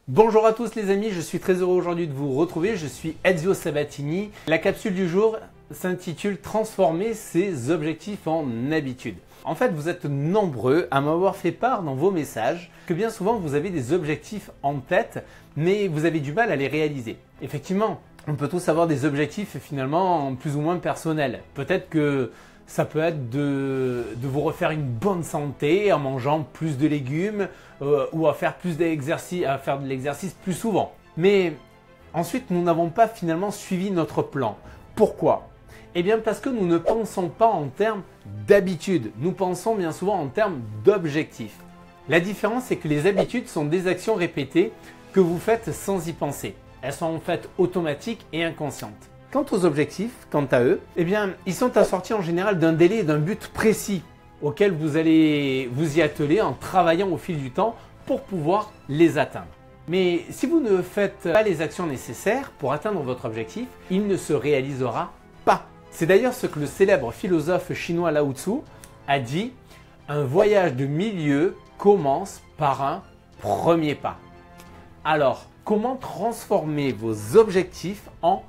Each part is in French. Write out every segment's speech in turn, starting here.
Bonjour à tous les amis, je suis très heureux aujourd'hui de vous retrouver, je suis Ezio Sabatini. La capsule du jour s'intitule Transformer ses objectifs en habitudes. En fait, vous êtes nombreux à m'avoir fait part dans vos messages que bien souvent vous avez des objectifs en tête, mais vous avez du mal à les réaliser. Effectivement, on peut tous avoir des objectifs finalement plus ou moins personnels. Peut-être que ça peut être de vous refaire une bonne santé en mangeant plus de légumes ou à faire plus d'exercice, à faire de l'exercice plus souvent. Mais ensuite, nous n'avons pas finalement suivi notre plan. Pourquoi? Eh bien parce que nous ne pensons pas en termes d'habitude. Nous pensons bien souvent en termes d'objectifs. La différence, c'est que les habitudes sont des actions répétées que vous faites sans y penser. Elles sont en fait automatiques et inconscientes. Quant aux objectifs, quant à eux, eh bien, ils sont assortis en général d'un délai et d'un but précis auquel vous allez vous y atteler en travaillant au fil du temps pour pouvoir les atteindre. Mais si vous ne faites pas les actions nécessaires pour atteindre votre objectif, il ne se réalisera pas. C'est d'ailleurs ce que le célèbre philosophe chinois Lao Tzu a dit: un voyage de 1000 lieues commence par un premier pas. Alors, comment transformer vos objectifs en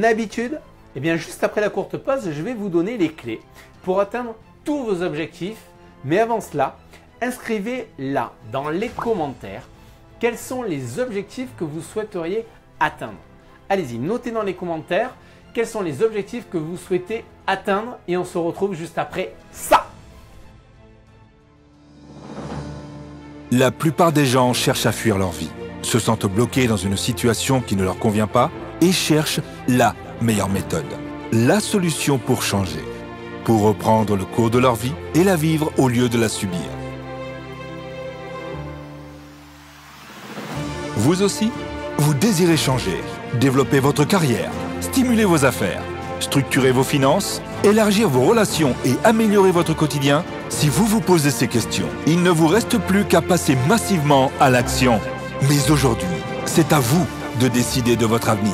habitude? Eh bien, juste après la courte pause, je vais vous donner les clés pour atteindre tous vos objectifs. Mais avant cela, inscrivez là dans les commentaires quels sont les objectifs que vous souhaiteriez atteindre. Allez-y, notez dans les commentaires quels sont les objectifs que vous souhaitez atteindre et on se retrouve juste après ça. La plupart des gens cherchent à fuir leur vie, se sentent bloqués dans une situation qui ne leur convient pas et cherchent la meilleure méthode, la solution pour changer, pour reprendre le cours de leur vie et la vivre au lieu de la subir. Vous aussi, vous désirez changer, développer votre carrière, stimuler vos affaires, structurer vos finances, élargir vos relations et améliorer votre quotidien? Si vous vous posez ces questions, il ne vous reste plus qu'à passer massivement à l'action. Mais aujourd'hui, c'est à vous de décider de votre avenir.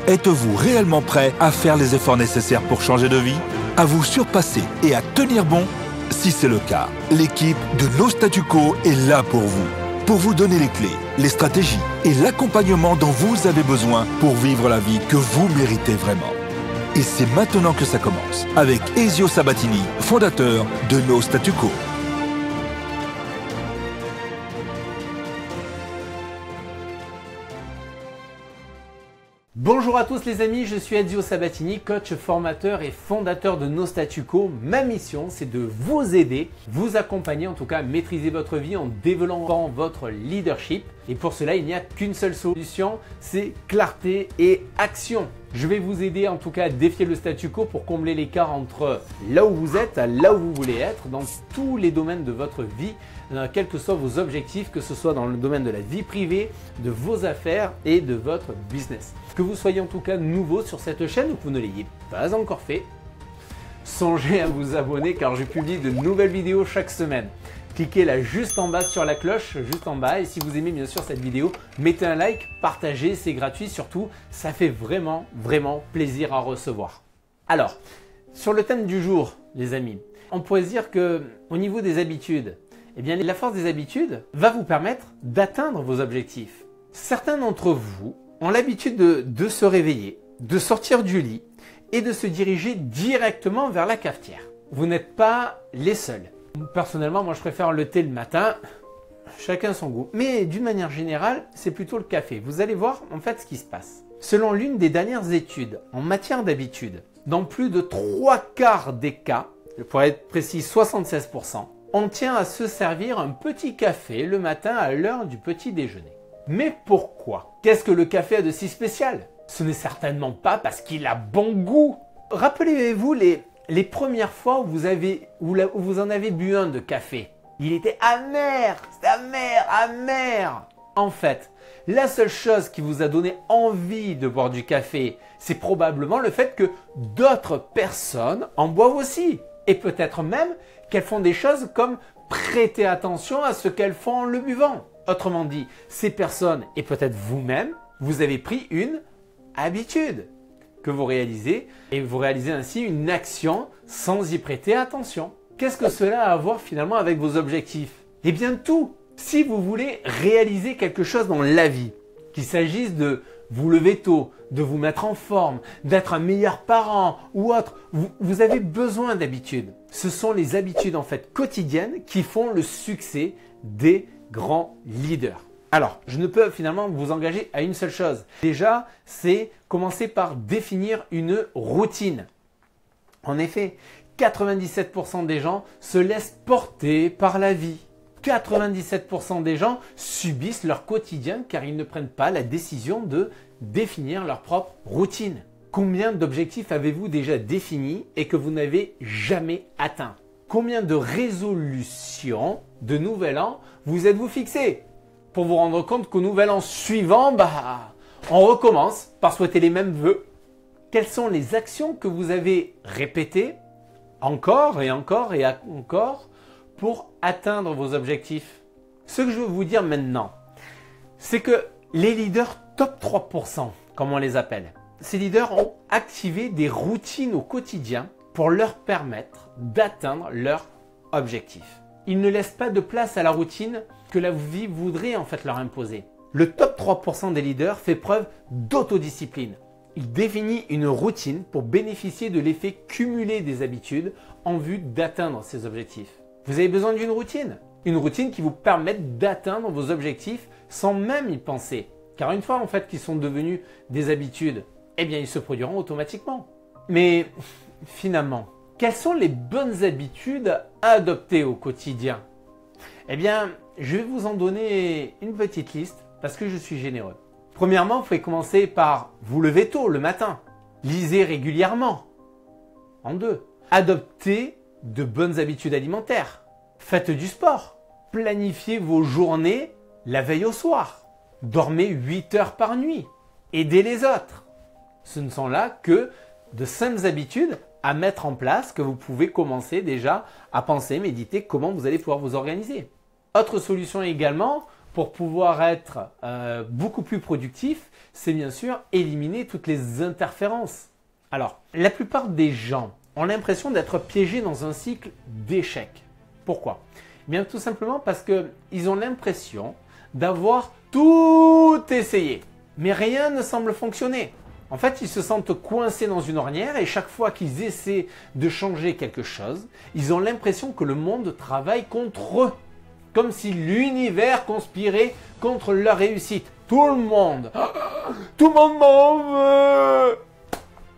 Êtes-vous réellement prêt à faire les efforts nécessaires pour changer de vie, à vous surpasser et à tenir bon? Si c'est le cas, l'équipe de No Statu Quo est là pour vous donner les clés, les stratégies et l'accompagnement dont vous avez besoin pour vivre la vie que vous méritez vraiment. Et c'est maintenant que ça commence, avec Ezio Sabatini, fondateur de No Statu Quo. Bonjour à tous les amis, je suis Ezio Sabatini, coach, formateur et fondateur de No Statu Quo. Ma mission, c'est de vous aider, vous accompagner, en tout cas à maîtriser votre vie en développant votre leadership. Et pour cela, il n'y a qu'une seule solution, c'est clarté et action. Je vais vous aider en tout cas à défier le statu quo pour combler l'écart entre là où vous êtes, là où vous voulez être, dans tous les domaines de votre vie, quels que soient vos objectifs, que ce soit dans le domaine de la vie privée, de vos affaires et de votre business. Que vous soyez en tout cas nouveau sur cette chaîne ou que vous ne l'ayez pas encore fait, songez à vous abonner car je publie de nouvelles vidéos chaque semaine. Cliquez là juste en bas sur la cloche, juste en bas, et si vous aimez bien sûr cette vidéo, mettez un like, partagez, c'est gratuit, surtout ça fait vraiment plaisir à recevoir. Alors, sur le thème du jour les amis, on pourrait se dire que au niveau des habitudes, eh bien la force des habitudes va vous permettre d'atteindre vos objectifs. Certains d'entre vous ont l'habitude de se réveiller, de sortir du lit et de se diriger directement vers la cafetière. Vous n'êtes pas les seuls. Personnellement, moi je préfère le thé le matin, chacun son goût. Mais d'une manière générale, c'est plutôt le café. Vous allez voir en fait ce qui se passe. Selon l'une des dernières études en matière d'habitude, dans plus de 3/4 des cas, pour être précis 76%, on tient à se servir un petit café le matin à l'heure du petit déjeuner. Mais pourquoi? Qu'est-ce que le café a de si spécial? Ce n'est certainement pas parce qu'il a bon goût. Rappelez-vous les premières fois où vous en avez bu un de café. Il était amer, c'était amer. En fait, la seule chose qui vous a donné envie de boire du café, c'est probablement le fait que d'autres personnes en boivent aussi. Et peut-être même qu'elles font des choses comme prêter attention à ce qu'elles font en le buvant. Autrement dit, ces personnes et peut-être vous-même, vous avez pris une habitude que vous réalisez et vous réalisez ainsi une action sans y prêter attention. Qu'est-ce que cela a à voir finalement avec vos objectifs? Eh bien tout! Si vous voulez réaliser quelque chose dans la vie, Qu'il s'agisse de vous lever tôt, de vous mettre en forme, d'être un meilleur parent ou autre, vous avez besoin d'habitudes. Ce sont les habitudes en fait quotidiennes qui font le succès des grands leaders. Alors, je ne peux finalement vous engager à une seule chose. Déjà, c'est commencer par définir une routine. En effet, 97% des gens se laissent porter par la vie. 97% des gens subissent leur quotidien car ils ne prennent pas la décision de définir leur propre routine. Combien d'objectifs avez-vous déjà définis et que vous n'avez jamais atteints? Combien de résolutions de nouvel an vous êtes-vous fixés? Pour vous rendre compte qu'au nouvel an suivant, on recommence par souhaiter les mêmes vœux. Quelles sont les actions que vous avez répétées encore et encore et encore pour atteindre vos objectifs? Ce que je veux vous dire maintenant, c'est que les leaders top 3%, comme on les appelle, ces leaders ont activé des routines au quotidien pour leur permettre d'atteindre leurs objectifs. Ils ne laissent pas de place à la routine que la vie voudrait en fait leur imposer. Le top 3% des leaders fait preuve d'autodiscipline. Il définit une routine pour bénéficier de l'effet cumulé des habitudes en vue d'atteindre ses objectifs. Vous avez besoin d'une routine. Une routine qui vous permette d'atteindre vos objectifs sans même y penser. Car une fois en fait qu'ils sont devenus des habitudes, eh bien ils se produiront automatiquement. Mais finalement, quelles sont les bonnes habitudes à adopter au quotidien? Eh bien, je vais vous en donner une petite liste parce que je suis généreux. Premièrement, vous pouvez commencer par vous lever tôt le matin. Lisez régulièrement. En 2, adoptez de bonnes habitudes alimentaires. Faites du sport. Planifiez vos journées la veille au soir. Dormez 8 heures par nuit. Aidez les autres. Ce ne sont là que de simples habitudes à mettre en place que vous pouvez commencer déjà à penser, méditer comment vous allez pouvoir vous organiser. Autre solution également pour pouvoir être beaucoup plus productif, c'est bien sûr éliminer toutes les interférences. Alors, la plupart des gens ont l'impression d'être piégés dans un cycle d'échecs. Pourquoi? Eh bien, tout simplement parce qu'ils ont l'impression d'avoir tout essayé, mais rien ne semble fonctionner. En fait, ils se sentent coincés dans une ornière et chaque fois qu'ils essaient de changer quelque chose, ils ont l'impression que le monde travaille contre eux. Comme si l'univers conspirait contre leur réussite. Tout le monde m'en veut.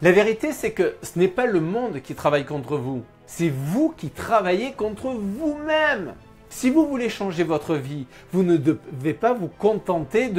La vérité, c'est que ce n'est pas le monde qui travaille contre vous. C'est vous qui travaillez contre vous-même. Si vous voulez changer votre vie, vous ne devez pas vous contenter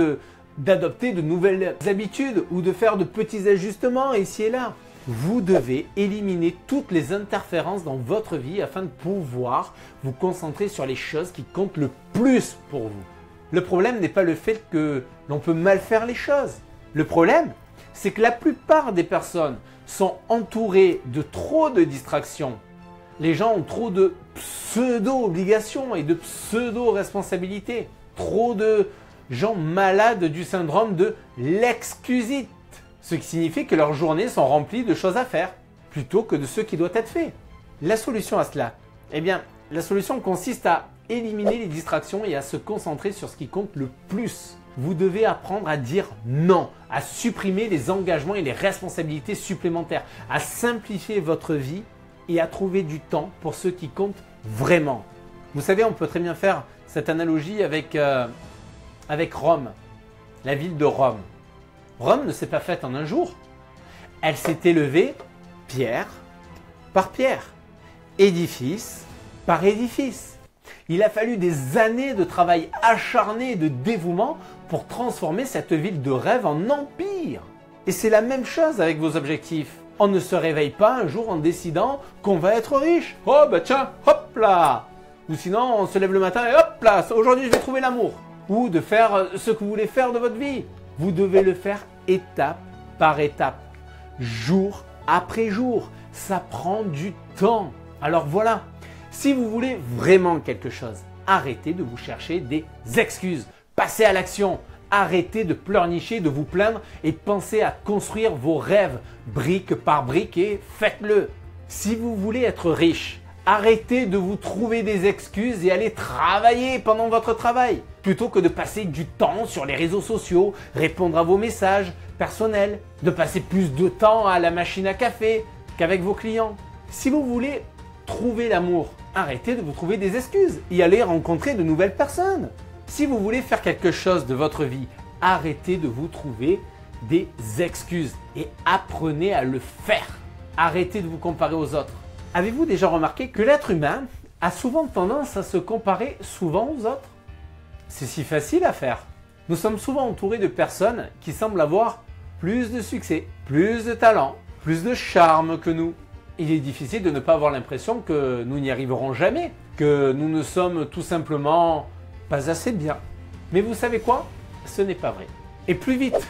d'adopter de nouvelles habitudes ou de faire de petits ajustements ici et là. Vous devez éliminer toutes les interférences dans votre vie afin de pouvoir vous concentrer sur les choses qui comptent le plus pour vous. Le problème n'est pas le fait que l'on peut mal faire les choses. Le problème, c'est que la plupart des personnes sont entourées de trop de distractions. Les gens ont trop de pseudo-obligations et de pseudo-responsabilités. Trop de gens malades du syndrome de l'excusite. Ce qui signifie que leurs journées sont remplies de choses à faire, plutôt que de ce qui doit être fait. La solution à cela, eh bien, la solution consiste à éliminer les distractions et à se concentrer sur ce qui compte le plus. Vous devez apprendre à dire non, à supprimer les engagements et les responsabilités supplémentaires, à simplifier votre vie et à trouver du temps pour ce qui compte vraiment. Vous savez, on peut très bien faire cette analogie avec Rome, la ville de Rome. Rome ne s'est pas faite en un jour. Elle s'est élevée pierre par pierre, édifice par édifice. Il a fallu des années de travail acharné et de dévouement pour transformer cette ville de rêve en empire. Et c'est la même chose avec vos objectifs. On ne se réveille pas un jour en décidant qu'on va être riche. Oh bah tiens, hop là. Ou sinon on se lève le matin et hop là, aujourd'hui je vais trouver l'amour. Ou de faire ce que vous voulez faire de votre vie. Vous devez le faire étape par étape, jour après jour. Ça prend du temps. Alors voilà, si vous voulez vraiment quelque chose, arrêtez de vous chercher des excuses. Passez à l'action. Arrêtez de pleurnicher, de vous plaindre et pensez à construire vos rêves brique par brique et faites-le. Si vous voulez être riche, arrêtez de vous trouver des excuses et allez travailler pendant votre travail. plutôt que de passer du temps sur les réseaux sociaux, répondre à vos messages personnels, de passer plus de temps à la machine à café qu'avec vos clients. Si vous voulez trouver l'amour, arrêtez de vous trouver des excuses et allez rencontrer de nouvelles personnes. Si vous voulez faire quelque chose de votre vie, arrêtez de vous trouver des excuses et apprenez à le faire. Arrêtez de vous comparer aux autres. Avez-vous déjà remarqué que l'être humain a souvent tendance à se comparer souvent aux autres? C'est si facile à faire. Nous sommes souvent entourés de personnes qui semblent avoir plus de succès, plus de talent, plus de charme que nous. Il est difficile de ne pas avoir l'impression que nous n'y arriverons jamais, que nous ne sommes tout simplement pas assez bien. Mais vous savez quoi? Ce n'est pas vrai. Et plus vite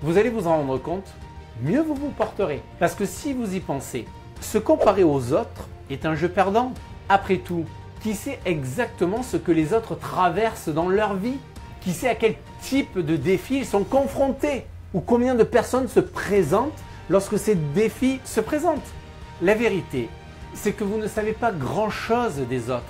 vous allez vous en rendre compte, mieux vous vous porterez. Parce que si vous y pensez, se comparer aux autres est un jeu perdant. Après tout, qui sait exactement ce que les autres traversent dans leur vie? Qui sait à quel type de défis ils sont confrontés? Ou combien de personnes se présentent lorsque ces défis se présentent? La vérité, c'est que vous ne savez pas grand-chose des autres,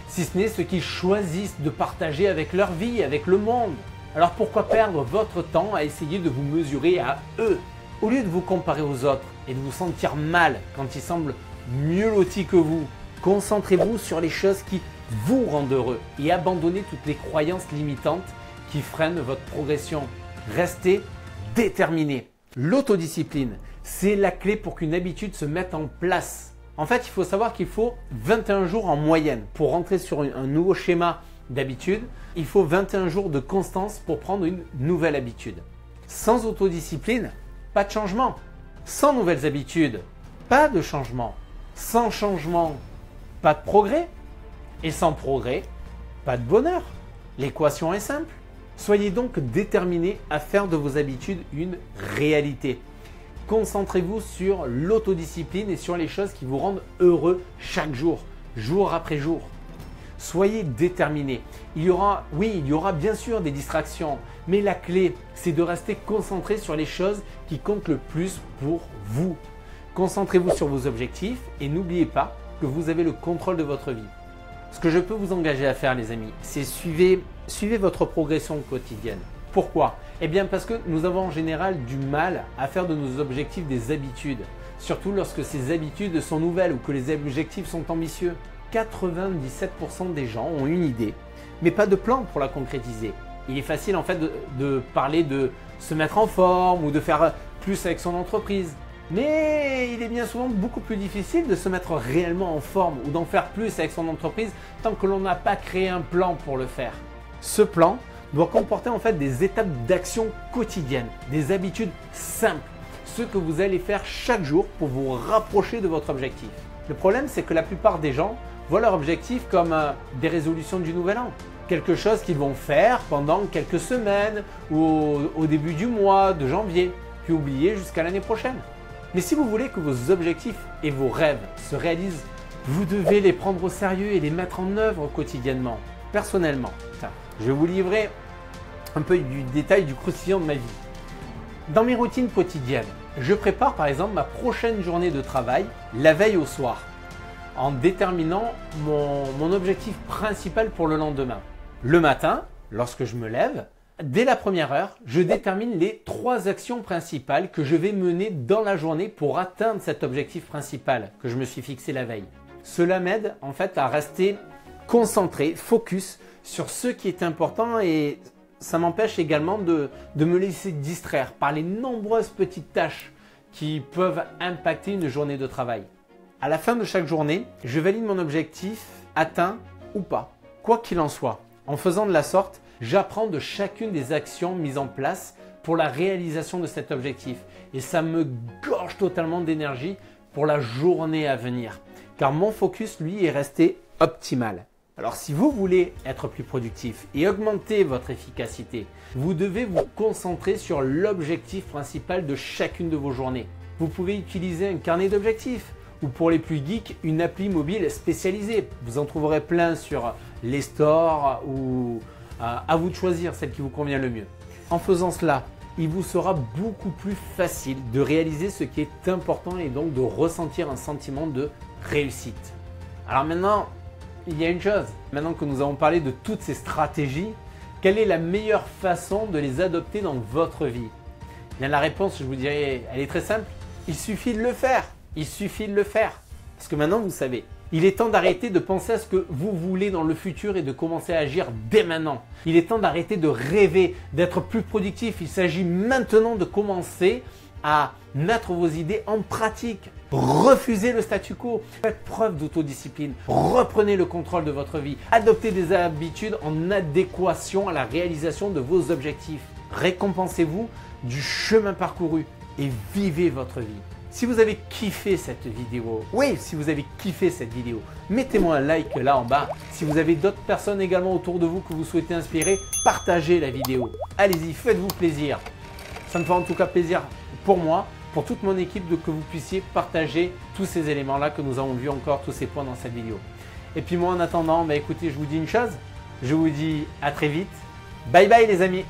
si ce n'est ce qu'ils choisissent de partager avec leur vie, avec le monde. Alors pourquoi perdre votre temps à essayer de vous mesurer à eux? Au lieu de vous comparer aux autres et de vous sentir mal quand ils semblent mieux lotis que vous, concentrez-vous sur les choses qui vous rendent heureux et abandonnez toutes les croyances limitantes qui freinent votre progression. Restez déterminé. L'autodiscipline, c'est la clé pour qu'une habitude se mette en place. En fait, il faut savoir qu'il faut 21 jours en moyenne pour rentrer sur un nouveau schéma d'habitude. Il faut 21 jours de constance pour prendre une nouvelle habitude. Sans autodiscipline, pas de changement. Sans nouvelles habitudes, pas de changement. Sans changement, pas de progrès. Et sans progrès, pas de bonheur. L'équation est simple. Soyez donc déterminés à faire de vos habitudes une réalité. Concentrez-vous sur l'autodiscipline et sur les choses qui vous rendent heureux chaque jour, jour après jour. Soyez déterminés. Il y aura bien sûr des distractions, mais la clé, c'est de rester concentré sur les choses qui comptent le plus pour vous. Concentrez-vous sur vos objectifs et n'oubliez pas que vous avez le contrôle de votre vie. Ce que je peux vous engager à faire, les amis, c'est suivez votre progression quotidienne. Pourquoi? Eh bien parce que nous avons en général du mal à faire de nos objectifs des habitudes, surtout lorsque ces habitudes sont nouvelles ou que les objectifs sont ambitieux. 97% des gens ont une idée, mais pas de plan pour la concrétiser. Il est facile en fait de parler de se mettre en forme ou de faire plus avec son entreprise. Mais il est bien souvent beaucoup plus difficile de se mettre réellement en forme ou d'en faire plus avec son entreprise tant que l'on n'a pas créé un plan pour le faire. Ce plan doit comporter en fait des étapes d'action quotidiennes, des habitudes simples, ce que vous allez faire chaque jour pour vous rapprocher de votre objectif. Le problème, c'est que la plupart des gens voient leur objectif comme des résolutions du nouvel an. Quelque chose qu'ils vont faire pendant quelques semaines ou au début du mois de janvier, puis oublier jusqu'à l'année prochaine. Mais si vous voulez que vos objectifs et vos rêves se réalisent, vous devez les prendre au sérieux et les mettre en œuvre quotidiennement. Personnellement, je vais vous livrer un peu du détail du croustillant de ma vie. Dans mes routines quotidiennes, je prépare par exemple ma prochaine journée de travail la veille au soir, en déterminant mon objectif principal pour le lendemain. Le matin, lorsque je me lève, dès la première heure, je détermine les 3 actions principales que je vais mener dans la journée pour atteindre cet objectif principal que je me suis fixé la veille. Cela m'aide en fait à rester concentré, focus sur ce qui est important et ça m'empêche également de me laisser distraire par les nombreuses petites tâches qui peuvent impacter une journée de travail. À la fin de chaque journée, je valide mon objectif atteint ou pas, quoi qu'il en soit. En faisant de la sorte, j'apprends de chacune des actions mises en place pour la réalisation de cet objectif et ça me gorge totalement d'énergie pour la journée à venir car mon focus lui est resté optimal. Alors si vous voulez être plus productif et augmenter votre efficacité, vous devez vous concentrer sur l'objectif principal de chacune de vos journées. Vous pouvez utiliser un carnet d'objectifs ou pour les plus geeks, une appli mobile spécialisée. Vous en trouverez plein sur les stores ou à vous de choisir celle qui vous convient le mieux. En faisant cela, il vous sera beaucoup plus facile de réaliser ce qui est important et donc de ressentir un sentiment de réussite. Alors maintenant, il y a une chose. Maintenant que nous avons parlé de toutes ces stratégies, Quelle est la meilleure façon de les adopter dans votre vie? Bien, la réponse, je vous dirais, elle est très simple. Il suffit de le faire. Il suffit de le faire. Parce que maintenant, vous savez. Il est temps d'arrêter de penser à ce que vous voulez dans le futur et de commencer à agir dès maintenant. Il est temps d'arrêter de rêver, d'être plus productif. Il s'agit maintenant de commencer à mettre vos idées en pratique. Refusez le statu quo. Faites preuve d'autodiscipline. Reprenez le contrôle de votre vie. Adoptez des habitudes en adéquation à la réalisation de vos objectifs. Récompensez-vous du chemin parcouru et vivez votre vie. Si vous avez kiffé cette vidéo, si vous avez kiffé cette vidéo, mettez-moi un like là en bas. Si vous avez d'autres personnes également autour de vous que vous souhaitez inspirer, partagez la vidéo. Allez-y, faites-vous plaisir. Ça me fait en tout cas plaisir pour moi, pour toute mon équipe, que vous puissiez partager tous ces éléments-là que nous avons vus encore, tous ces points dans cette vidéo. Et puis moi en attendant, écoutez, je vous dis une chose, je vous dis à très vite. Bye bye les amis.